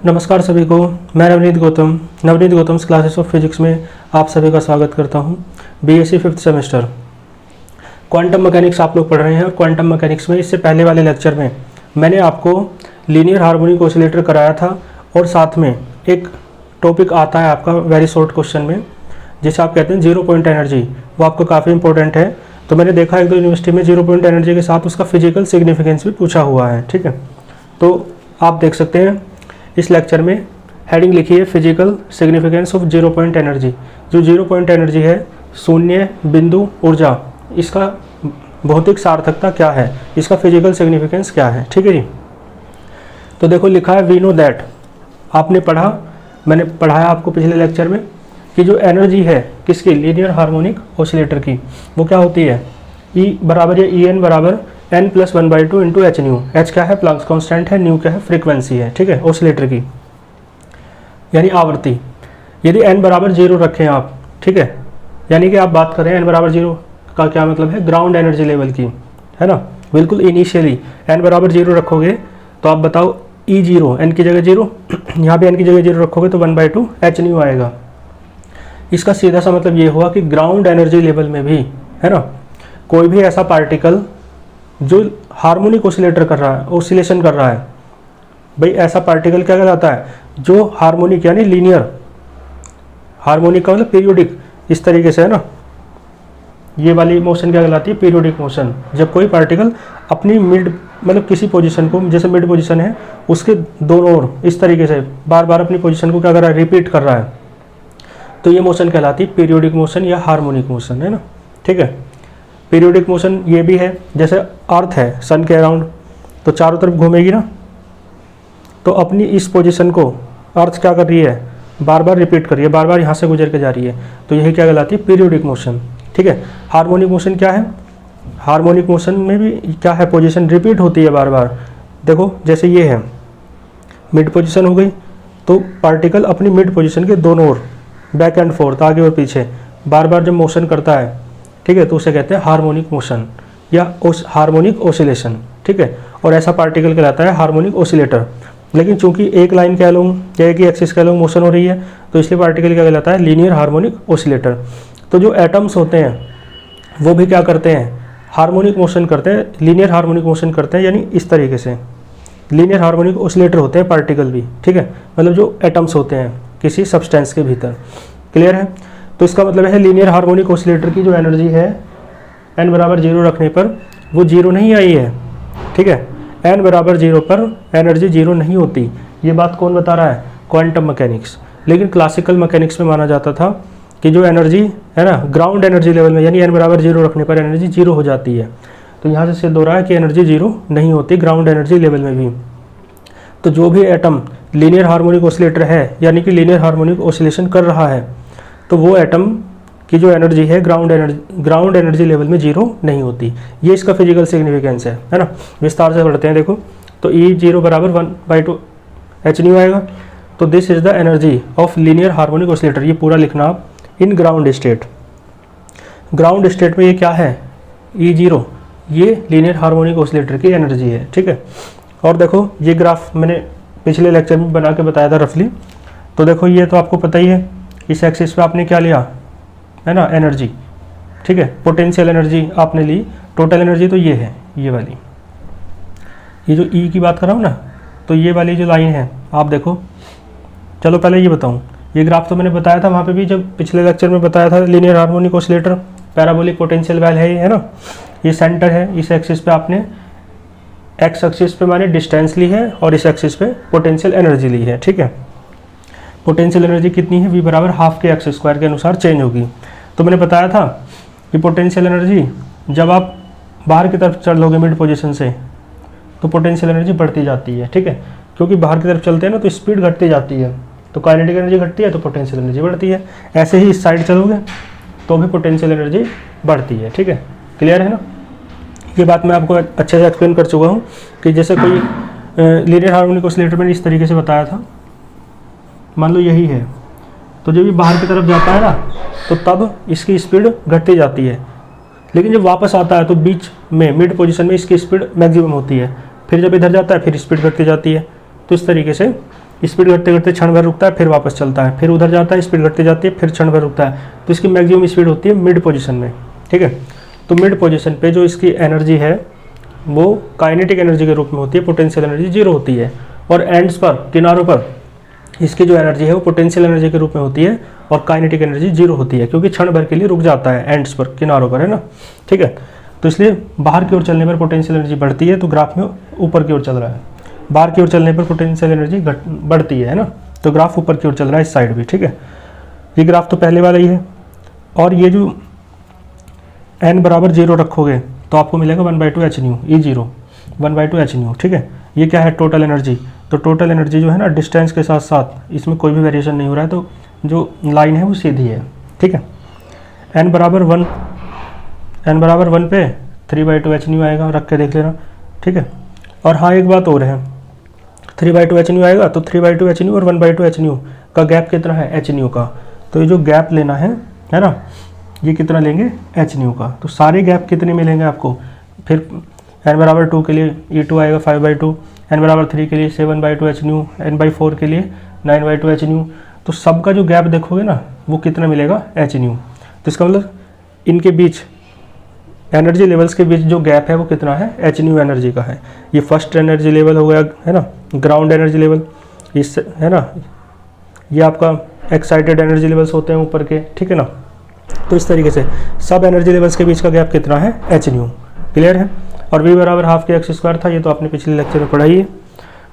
नमस्कार सभी को। मैं Navneet Gautam classes of physics में आप सभी का स्वागत करता हूं। BSc 5th semester quantum mechanics आप लोग पढ़ रहे हैं और क्वांटम मैकेनिक्स में इससे पहले वाले लेक्चर में मैंने आपको लीनियर हार्मोनिक ऑसिलेटर कराया था और साथ में एक टॉपिक आता है आपका वेरी शॉर्ट क्वेश्चन में जिसे आप कहते हैं 0 पॉइंट एनर्जी। वो आपको काफ़ी इंपॉर्टेंट है। तो मैंने देखा एक दो यूनिवर्सिटी में 0 पॉइंट एनर्जी के साथ उसका फिजिकल सिग्निफिकेंस भी पूछा हुआ है। ठीक है, तो आप देख सकते हैं इस लेक्चर में हेडिंग लिखी है physical significance of 0 point energy. जो 0 पॉइंट एनर्जी है, शून्य बिंदु ऊर्जा, इसका भौतिक सार्थकता क्या है, इसका फिजिकल सिग्निफिकेंस क्या है। ठीक है जी। तो देखो लिखा है वी नो दैट, आपने पढ़ा, मैंने पढ़ाया आपको पिछले लेक्चर में कि जो एनर्जी है किसकी, लीनियर हार्मोनिक ऑसिलेटर की, वो क्या होती है, E बराबर या ई एन बराबर n+1/2 into H new. H क्या है, प्लैंक्स कांस्टेंट है, न्यू क्या है, फ्रीक्वेंसी है। ठीक है, ऑसिलेटर की यानी आवृत्ति। यदि n बराबर 0 रखें आप, ठीक है, यानी कि आप बात करें n बराबर 0 का क्या मतलब है, ग्राउंड एनर्जी लेवल की, है ना, बिल्कुल इनिशियली n बराबर 0 रखोगे तो आप बताओ E0, n की जगह 0, यहाँ पे n की जगह 0 रखोगे तो 1/2 एच न्यू आएगा। इसका सीधा सा मतलब ये हुआ कि ग्राउंड एनर्जी लेवल में भी, है ना, कोई भी ऐसा पार्टिकल जो हार्मोनिक ऑसिलेटर कर रहा है, ऑसिलेशन कर रहा है, भाई ऐसा पार्टिकल क्या कहलाता है, जो हार्मोनिक यानी लीनियर, हार्मोनिक का मतलब पीरियोडिक, इस तरीके से, है ना, ये वाली मोशन क्या कहलाती है, पीरियोडिक मोशन। जब कोई पार्टिकल अपनी मिड मतलब किसी पोजीशन को, जैसे मिड पोजीशन है, उसके दोनों ओर इस तरीके से बार बार अपनी पोजीशन को क्या कर रहा है, रिपीट कर रहा है, तो ये मोशन कहलाती है पीरियोडिक मोशन या हार्मोनिक मोशन, है ना। ठीक है, पीरियोडिक मोशन ये भी है, जैसे अर्थ है सन के अराउंड, तो चारों तरफ घूमेगी ना, तो अपनी इस पोजीशन को अर्थ क्या कर रही है, बार बार रिपीट कर रही है, बार बार यहाँ से गुजर के जा रही है, तो यही क्या कहलाती है, पीरियोडिक मोशन। ठीक है, हार्मोनिक मोशन क्या है, हार्मोनिक मोशन में भी क्या है, पोजीशन रिपीट होती है बार बार। देखो जैसे ये है मिड पोजीशन हो गई, तो पार्टिकल अपनी मिड पोजीशन के दोनों ओर बैक एंड फोर्थ, आगे और पीछे बार बार जब मोशन करता है, ठीक है, तो उसे कहते हैं हार्मोनिक मोशन या हार्मोनिक ऑसिलेशन। ठीक है, और ऐसा पार्टिकल कहलाता है हार्मोनिक ऑसिलेटर। लेकिन चूंकि एक लाइन कह लो या एक ही एक्सिस कह लो मोशन हो रही है, तो इसलिए पार्टिकल क्या कहलाता है, लीनियर हार्मोनिक ऑसिलेटर। तो जो एटम्स होते हैं वो भी क्या करते हैं, हार्मोनिक मोशन करते हैं, लीनियर हार्मोनिक मोशन करते हैं, यानी इस तरीके से लीनियर हार्मोनिक ऑसिलेटर होते हैं पार्टिकल भी। ठीक है, मतलब जो एटम्स होते हैं किसी सब्सटेंस के भीतर। क्लियर है, तो इसका मतलब है लीनियर हार्मोनिक ऑसिलेटर की जो एनर्जी है n बराबर 0 रखने पर वो 0 नहीं आई है। ठीक है, n बराबर 0 पर एनर्जी 0 नहीं होती। ये बात कौन बता रहा है, क्वांटम मैकेनिक्स। लेकिन क्लासिकल मैकेनिक्स में माना जाता था कि जो एनर्जी है ना, ग्राउंड एनर्जी लेवल में, यानी n बराबर 0 रखने पर एनर्जी 0 हो जाती है। तो यहाँ से सिद्ध हो रहा है कि एनर्जी 0 नहीं होती ग्राउंड एनर्जी लेवल में भी। तो जो भी एटम लीनियर हार्मोनिक ऑसिलेटर है, यानी कि लीनियर हार्मोनिक ऑसिलेशन कर रहा है, तो वो एटम की जो एनर्जी है ग्राउंड एनर्जी लेवल में 0 नहीं होती। ये इसका फिजिकल सिग्निफिकेंस है ना। विस्तार से पढ़ते हैं। देखो तो E0 बराबर 1/2 एच न्यू आएगा। तो this is the energy of linear harmonic oscillator, ये पूरा लिखना आप, इन ग्राउंड स्टेट। ग्राउंड स्टेट में ये क्या है, E0, ये लीनियर हार्मोनिक ऑसिलेटर की एनर्जी है। ठीक है, और देखो ये ग्राफ मैंने पिछले लेक्चर में बना के बताया था रफली। तो देखो ये तो आपको पता ही है, इस एक्सिस पे आपने क्या लिया, है ना, एनर्जी। ठीक है, पोटेंशियल एनर्जी आपने ली, टोटल एनर्जी तो ये है, ये वाली, ये जो ई की बात कर रहा हूँ ना, तो ये वाली जो लाइन है आप देखो। चलो पहले ये बताऊँ, ये ग्राफ तो मैंने बताया था वहाँ पे भी, जब पिछले लेक्चर में बताया था, linear harmonic oscillator parabolic potential well है ना, ये सेंटर है। इस एक्सिस पे आपने एक्स एक्सिस पे माने डिस्टेंस ली है और इस एक्सिस पे पोटेंशियल एनर्जी ली है। ठीक है, पोटेंशियल एनर्जी कितनी है, v बराबर हाफ के एक्स स्क्वायर के अनुसार चेंज होगी। तो मैंने बताया था कि पोटेंशियल एनर्जी जब आप बाहर की तरफ चलोगे मिड पोजीशन से, तो पोटेंशियल एनर्जी बढ़ती जाती है। ठीक है, क्योंकि बाहर की तरफ चलते हैं ना, तो स्पीड घटती जाती है, तो काइनेटिक एनर्जी घटती है, तो पोटेंशियल एनर्जी बढ़ती है। ऐसे ही इस साइड चलोगे तो भी पोटेंशियल एनर्जी बढ़ती है। ठीक है, क्लियर है ना। ये बात मैं आपको अच्छे से एक्सप्लेन कर चुका हूँ कि जैसे कोई लीनियर हार्मोनिक ऑसिलेटर मैंने इस तरीके से बताया था, मान लो यही है, तो जब ये बाहर की तरफ जाता है ना, तो तब इसकी स्पीड घटती जाती है, लेकिन जब वापस आता है तो बीच में मिड पोजीशन में इसकी स्पीड मैक्सिमम होती है। फिर जब इधर जाता है फिर स्पीड घटती जाती है। तो इस तरीके से स्पीड घटते घटते क्षण भर रुकता है, फिर वापस चलता है, फिर उधर जाता है, स्पीड घटती जाती है, फिर क्षण भर रुकता है। तो इसकी मैक्सिमम स्पीड होती है मिड पोजीशन में, ठीक है। तो मिड पोजीशन पे जो इसकी एनर्जी है वो काइनेटिक एनर्जी के रूप में होती है, पोटेंशियल एनर्जी जीरो होती है। और एंड्स पर, किनारों पर इसकी जो एनर्जी है वो पोटेंशियल एनर्जी के रूप में होती है और काइनेटिक एनर्जी जीरो होती है, क्योंकि क्षण भर के लिए रुक जाता है एंड्स पर, किनारों पर, है ना, ठीक है। तो इसलिए बाहर की ओर चलने पर पोटेंशियल एनर्जी बढ़ती है, तो ग्राफ में ऊपर की ओर चल रहा है। बाहर की ओर चलने पर पोटेंशियल एनर्जी बढ़ती है ना, तो ग्राफ ऊपर की ओर चल रहा है इस साइड भी, ठीक है। ये ग्राफ तो पहले वाला ही है। और ये जो n बराबर 0 रखोगे तो आपको मिलेगा 1/2 h new, E0 1/2 h new, ठीक है। ये क्या है, टोटल एनर्जी। तो टोटल एनर्जी जो है ना, डिस्टेंस के साथ साथ इसमें कोई भी वेरिएशन नहीं हो रहा है, तो जो लाइन है वो सीधी है, ठीक है। n बराबर 1 पे 3/2 h न्यू आएगा, रख के देख लेना, ठीक है। और हाँ, एक बात और है, 3/2 h न्यू आएगा तो 3/2 h न्यू और 1/2 h न्यू का गैप कितना है, h न्यू का। तो ये जो गैप लेना है ना, ये कितना लेंगे, h न्यू का। तो सारे गैप कितने मिलेंगे आपको, फिर n बराबर 2 के लिए E2 आएगा 5/2, n बराबर 3 के लिए 7/2 h न्यू, n/4 के लिए 9/2 h न्यू। तो सबका जो गैप देखोगे ना वो कितना मिलेगा, h न्यू। तो इसका मतलब इनके बीच, एनर्जी लेवल्स के बीच जो गैप है वो कितना है, h न्यू एनर्जी का है। ये फर्स्ट एनर्जी लेवल हो गया, है ना, ग्राउंड एनर्जी लेवल, इस, है ना, ये आपका एक्साइटेड एनर्जी लेवल्स होते हैं ऊपर के, ठीक है ना। तो इस तरीके से सब एनर्जी लेवल्स के बीच का गैप कितना है, h न्यू, क्लियर है। और v बराबर हाफ के x स्क्वायर था, ये तो आपने पिछले लेक्चर में पढ़ा ही है,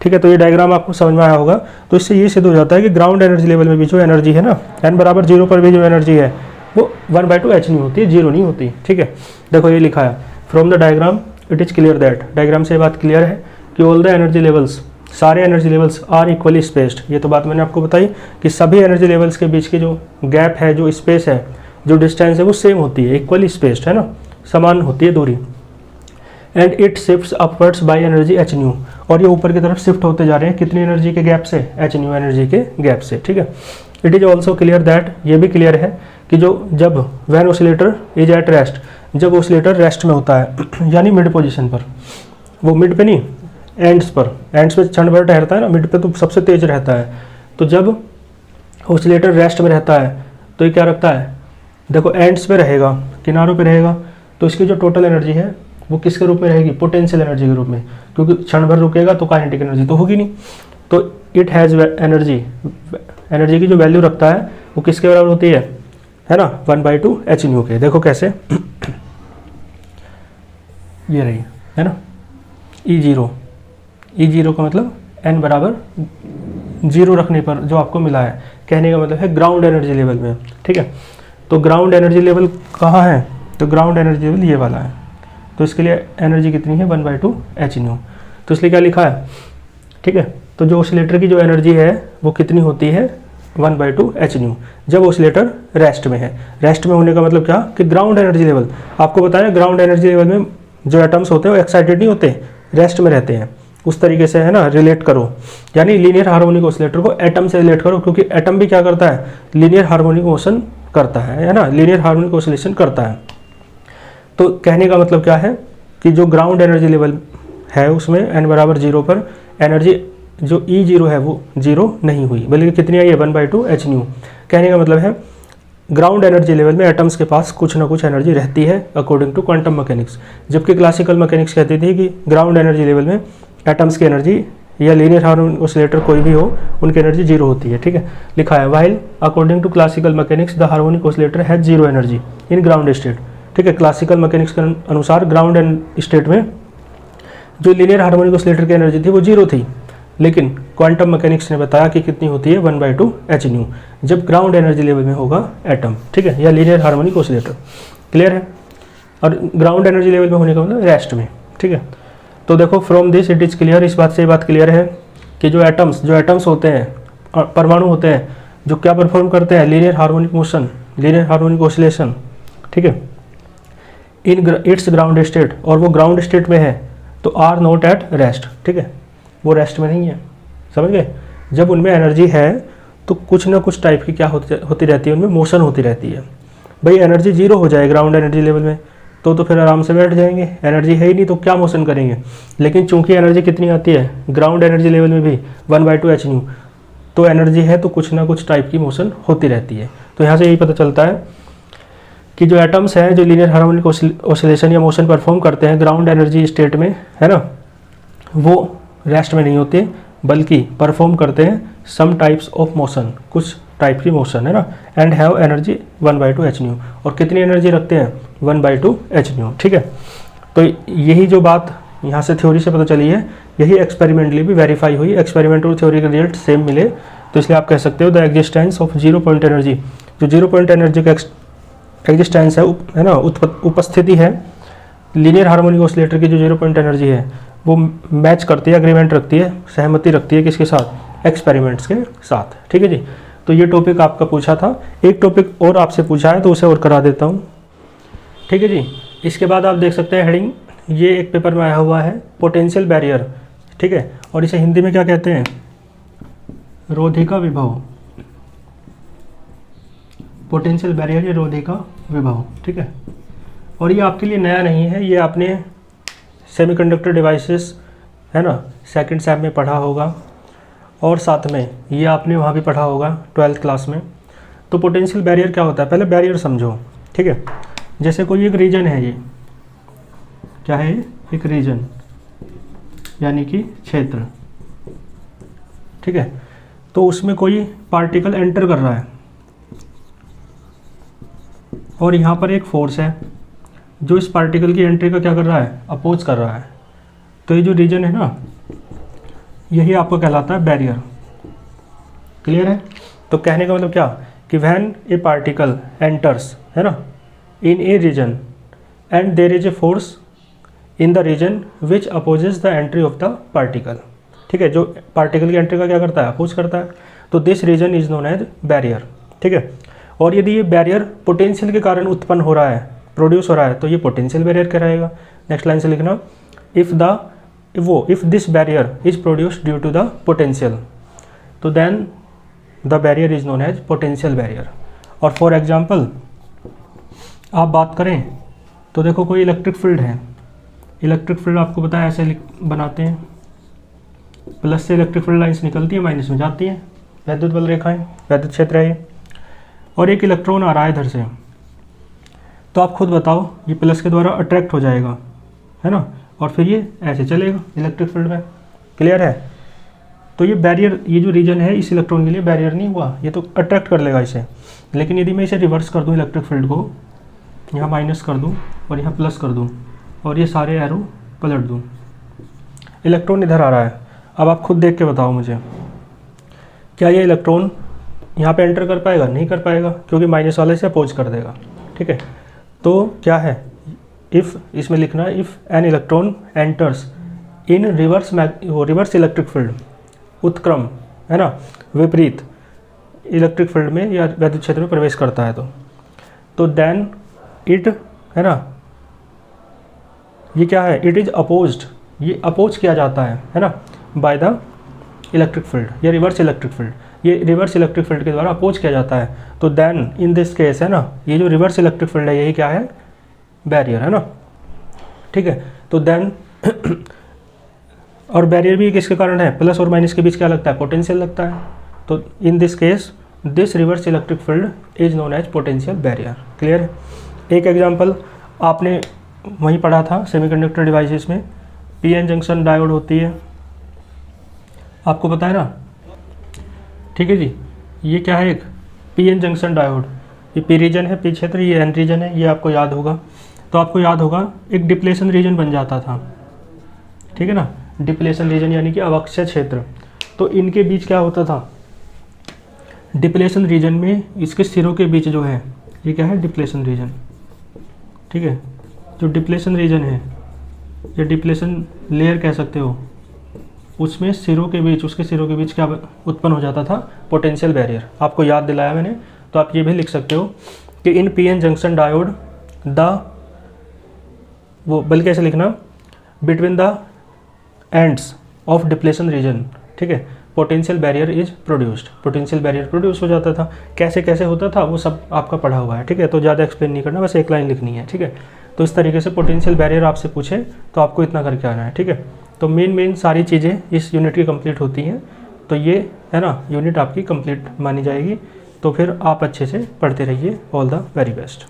ठीक है। तो ये डायग्राम आपको समझ में आया होगा। तो इससे ये सिद्ध हो जाता है कि ग्राउंड एनर्जी लेवल में भी जो एनर्जी है ना, n बराबर 0 पर भी जो एनर्जी है वो 1/2 h न्यू होती है, 0 नहीं होती, ठीक है। देखो ये लिखा है, from the diagram it is clear that, diagram से ये बात क्लियर है कि ऑल द एनर्जी लेवल्स, सारे energy levels are equally spaced. ये तो बात मैंने आपको बताई कि सभी एनर्जी लेवल्स के बीच की जो गैप है, जो स्पेस है, जो डिस्टेंस है वो सेम होती है, इक्वली स्पेस्ड, है ना, समान होती है दूरी। And it shifts upwards by energy h new, और ये ऊपर की तरफ शिफ्ट होते जा रहे हैं कितनी एनर्जी के गैप से, h न्यू एनर्जी के गैप से, ठीक है। It is also clear that, ये भी क्लियर है कि जो जब when oscillator is at rest, जब ऑसिलेटर रेस्ट में होता है यानी मिड पोजीशन पर, वो मिड पे नहीं, एंड्स पे क्षण भर ठहरता है ना, मिड पे तो सबसे तेज रहता है। तो जब ऑसिलेटर रेस्ट में रहता है तो ये क्या रखता है, देखो एंड्स पे रहेगा, किनारों पे रहेगा, तो इसकी जो टोटल एनर्जी है वो किसके रूप में रहेगी, पोटेंशियल एनर्जी के रूप में, क्योंकि क्षण भर रुकेगा तो काइनेटिक एनर्जी तो होगी नहीं। तो इट हैज़ एनर्जी, एनर्जी की जो वैल्यू रखता है वो किसके बराबर होती है ना, 1/2 h न्यू के। देखो कैसे, ये रही, है ना, E0 का मतलब n बराबर 0 रखने पर जो आपको मिला है, कहने का मतलब है ग्राउंड एनर्जी लेवल में, ठीक है। तो ग्राउंड एनर्जी लेवल कहाँ है, तो ग्राउंड एनर्जी लेवल ये वाला है। तो इसके लिए एनर्जी कितनी है, 1/2 h न्यू। तो इसलिए क्या लिखा है, ठीक है। तो जो ऑसिलेटर की जो एनर्जी है वो कितनी होती है, 1/2 h न्यू, जब ऑसिलेटर रेस्ट में है। रेस्ट में होने का मतलब क्या, कि ग्राउंड एनर्जी लेवल, आपको बताया ग्राउंड एनर्जी लेवल में जो एटम्स होते हैं वो एक्साइटेड नहीं होते, रेस्ट में रहते हैं। उस तरीके से, है ना, रिलेट करो, यानी लीनियर हार्मोनिक ऑसिलेटर को एटम से रिलेट करो, क्योंकि एटम भी क्या करता है, लीनियर हार्मोनिक मोशन करता है ना, लीनियर हार्मोनिक ऑसिलेशन करता है। तो कहने का मतलब क्या है कि जो ग्राउंड एनर्जी लेवल है उसमें n बराबर 0 पर एनर्जी जो E0 है वो 0 नहीं हुई, बल्कि कितनी आई है, 1/2 h न्यू। कहने का मतलब है ग्राउंड एनर्जी लेवल में एटम्स के पास कुछ ना कुछ एनर्जी रहती है अकॉर्डिंग टू क्वांटम मैकेनिक्स, जबकि क्लासिकल मैकेनिक्स कहती थी कि ग्राउंड एनर्जी लेवल में एटम्स की एनर्जी या लीनियर हार्मोनिक ऑसिलेटर कोई भी हो उनकी एनर्जी 0 होती है, ठीक है। लिखा है while according to classical mechanics the harmonic oscillator has 0 energy in ground state, ठीक है। क्लासिकल मैकेनिक्स के अनुसार ग्राउंड स्टेट में जो लीनियर हार्मोनिक ऑसिलेटर की एनर्जी थी वो 0 थी, लेकिन क्वांटम मैकेनिक्स ने बताया कि कितनी होती है, 1/2 h न्यू, जब ग्राउंड एनर्जी लेवल में होगा एटम, ठीक है, या लीनियर हार्मोनिक ऑसिलेटर, क्लियर है। और ग्राउंड एनर्जी लेवल में होने का मतलब रेस्ट में, ठीक है। तो देखो from this it is clear, इस बात से ये बात क्लियर है कि जो एटम्स होते हैं, परमाणु होते हैं, जो क्या परफॉर्म करते हैं, linear harmonic motion, linear harmonic oscillation, ठीक है, इन इट्स ग्राउंड स्टेट, और वो ग्राउंड स्टेट में है तो आर नॉट एट रेस्ट, ठीक है, वो रेस्ट में नहीं है, समझ गए। जब उनमें एनर्जी है तो कुछ ना कुछ टाइप की क्या होती रहती है, उनमें मोशन होती रहती है। भाई एनर्जी 0 हो जाए ग्राउंड एनर्जी लेवल में तो फिर आराम से बैठ जाएंगे, एनर्जी है ही नहीं तो क्या मोशन करेंगे। लेकिन चूंकि एनर्जी कितनी आती है ग्राउंड एनर्जी लेवल में भी, 1/2 h न्यू, तो एनर्जी है तो कुछ ना कुछ टाइप की मोशन होती रहती है। तो यहाँ से यही पता चलता है कि जो एटम्स हैं जो लीनियर हार्मोनिक ऑसिलेशन या मोशन परफॉर्म करते हैं ग्राउंड एनर्जी स्टेट में, है ना, वो रेस्ट में नहीं होते बल्कि परफॉर्म करते हैं सम टाइप्स ऑफ मोशन, कुछ टाइप की मोशन, है ना, and have energy 1/2 H new. और कितनी एनर्जी रखते हैं? 1/2 एच न्यू। ठीक है, तो यही जो बात यहाँ से थ्योरी से पता चली है, यही एक्सपेरिमेंटली भी वेरीफाई हुई। एक्सपेरिमेंट और थ्योरी के रिजल्ट सेम मिले, तो इसलिए आप कह सकते हो the existence of 0 point energy, जो 0 पॉइंट एनर्जी का एग्जिस्टेंस है ना, उपस्थिति है लीनियर हार्मोनिक ऑसिलेटर की, जो 0 पॉइंट एनर्जी है वो मैच करती है, एग्रीमेंट रखती है, सहमति रखती है किसके साथ? एक्सपेरिमेंट्स के साथ। ठीक है जी, तो ये टॉपिक आपका पूछा था। एक टॉपिक और आपसे पूछा है तो उसे और करा देता हूँ। ठीक है जी, इसके बाद आप देख सकते हैं हेडिंग, ये एक पेपर में आया हुआ है पोटेंशियल बैरियर। ठीक है, और इसे हिंदी में क्या कहते हैं? रोधिका विभव। पोटेंशियल बैरियर या रोधिका विभव। ठीक है, और ये आपके लिए नया नहीं है, ये आपने सेमीकंडक्टर डिवाइसेस, है ना, सेकंड सेम में पढ़ा होगा, और साथ में ये आपने वहाँ भी पढ़ा होगा 12th क्लास में। तो पोटेंशियल बैरियर क्या होता है? पहले बैरियर समझो। ठीक है, जैसे कोई एक रीजन है, ये क्या है? एक रीजन यानी कि क्षेत्र। ठीक है, तो उसमें कोई पार्टिकल एंटर कर रहा है और यहाँ पर एक फोर्स है जो इस पार्टिकल की एंट्री का क्या कर रहा है? अपोज कर रहा है। तो ये जो रीजन है ना, यही आपको कहलाता है बैरियर। क्लियर है? तो कहने का मतलब क्या कि व्हेन ए पार्टिकल एंटर्स, है ना, in a region and there is a force in the region which opposes the entry of the particle. ठीक है, जो पार्टिकल की एंट्री का क्या करता है? अपोज करता है। तो this region is known as barrier. ठीक है, और यदि ये बैरियर पोटेंशियल के कारण उत्पन्न हो रहा है, प्रोड्यूस हो रहा है, तो ये पोटेंशियल बैरियर कहलाएगा। नेक्स्ट लाइन से लिखना, if this barrier is produced due to the potential, तो then the barrier is known as potential barrier. और फॉर एग्जाम्पल आप बात करें तो देखो कोई इलेक्ट्रिक फील्ड है, इलेक्ट्रिक फील्ड आपको पता है ऐसे बनाते हैं, प्लस से इलेक्ट्रिक फील्ड लाइन्स निकलती है, माइनस में जाती है, वैद्युत बल रेखाएं, वैद्युत क्षेत्र है ये, और एक इलेक्ट्रॉन आ रहा है इधर से। तो आप खुद बताओ, ये प्लस के द्वारा अट्रैक्ट हो जाएगा, है ना, और फिर ये ऐसे चलेगा इलेक्ट्रिक फील्ड में। क्लियर है? तो ये बैरियर, ये जो रीजन है इस इलेक्ट्रॉन के लिए बैरियर नहीं हुआ, ये तो अट्रैक्ट कर लेगा इसे। लेकिन यदि मैं इसे रिवर्स कर दूँ, इलेक्ट्रिक फील्ड को यहाँ माइनस कर दूँ और यहाँ प्लस कर दूँ और ये सारे एरो पलट दूँ, इलेक्ट्रॉन इधर आ रहा है। अब आप खुद देख के बताओ मुझे, क्या ये इलेक्ट्रॉन यहाँ पे एंटर कर पाएगा? नहीं कर पाएगा, क्योंकि माइनस वाले से अपोज कर देगा। ठीक है, तो क्या है? इफ़, इसमें लिखना है if an electron enters in reverse electric field, उत्क्रम, है ना, विपरीत इलेक्ट्रिक फील्ड में या वैद्युत क्षेत्र में प्रवेश करता है, तो देन इट, है ना, ये क्या है? इट इज अपोज्ड, ये अपोज किया जाता है ना, बाय द इलेक्ट्रिक फील्ड या रिवर्स इलेक्ट्रिक फील्ड, ये रिवर्स इलेक्ट्रिक फील्ड के द्वारा अपोज किया जाता है। तो देन इन दिस केस, है ना, ये जो रिवर्स इलेक्ट्रिक फील्ड है यही क्या है? बैरियर, है ना। ठीक है, तो देन और बैरियर भी किसके कारण है? प्लस और माइनस के बीच क्या लगता है? पोटेंशियल लगता है। तो in this case this reverse electric field is known as potential barrier. Clear है? एक एग्जांपल आपने वहीं पढ़ा था सेमीकंडक्टर डिवाइसेस में, पीएन जंक्शन डायोड होती है, आपको पता है ना। ठीक है जी, ये क्या है? एक पीएन जंक्शन डायोड, ये पी रीजन है, पी क्षेत्र, ये एन रीजन है, ये आपको याद होगा। तो आपको याद होगा एक डिप्लेशन रीजन बन जाता था, ठीक है ना, डिप्लेशन रीजन यानी कि अवक्षय क्षेत्र। तो इनके बीच क्या होता था? डिप्लेशन रीजन में इसके सिरों के बीच जो है ये क्या है? Depletion region. ठीक है, जो डिप्लेशन रीजन है या डिप्लेशन लेयर कह सकते हो, उसमें सिरों के बीच, उसके सिरों के बीच क्या उत्पन्न हो जाता था? Potential barrier. आपको याद दिलाया मैंने, तो आप ये भी लिख सकते हो कि इन पीएन जंक्शन डायोड बल्कि ऐसे लिखना, between the ends of depletion region, ठीक है, potential barrier is produced, potential barrier produce हो जाता था। कैसे कैसे होता था वो सब आपका पढ़ा हुआ है, ठीक है, तो ज़्यादा एक्सप्लेन नहीं करना, बस एक लाइन लिखनी है, ठीक है। तो इस तरीके से पोटेंशियल बैरियर आपसे पूछे तो आपको इतना करके आना है, ठीक है। तो मेन सारी चीज़ें इस यूनिट की कंप्लीट होती हैं। तो ये है ना यूनिट आपकी कंप्लीट मानी जाएगी। तो फिर आप अच्छे से पढ़ते रहिए। All the very best.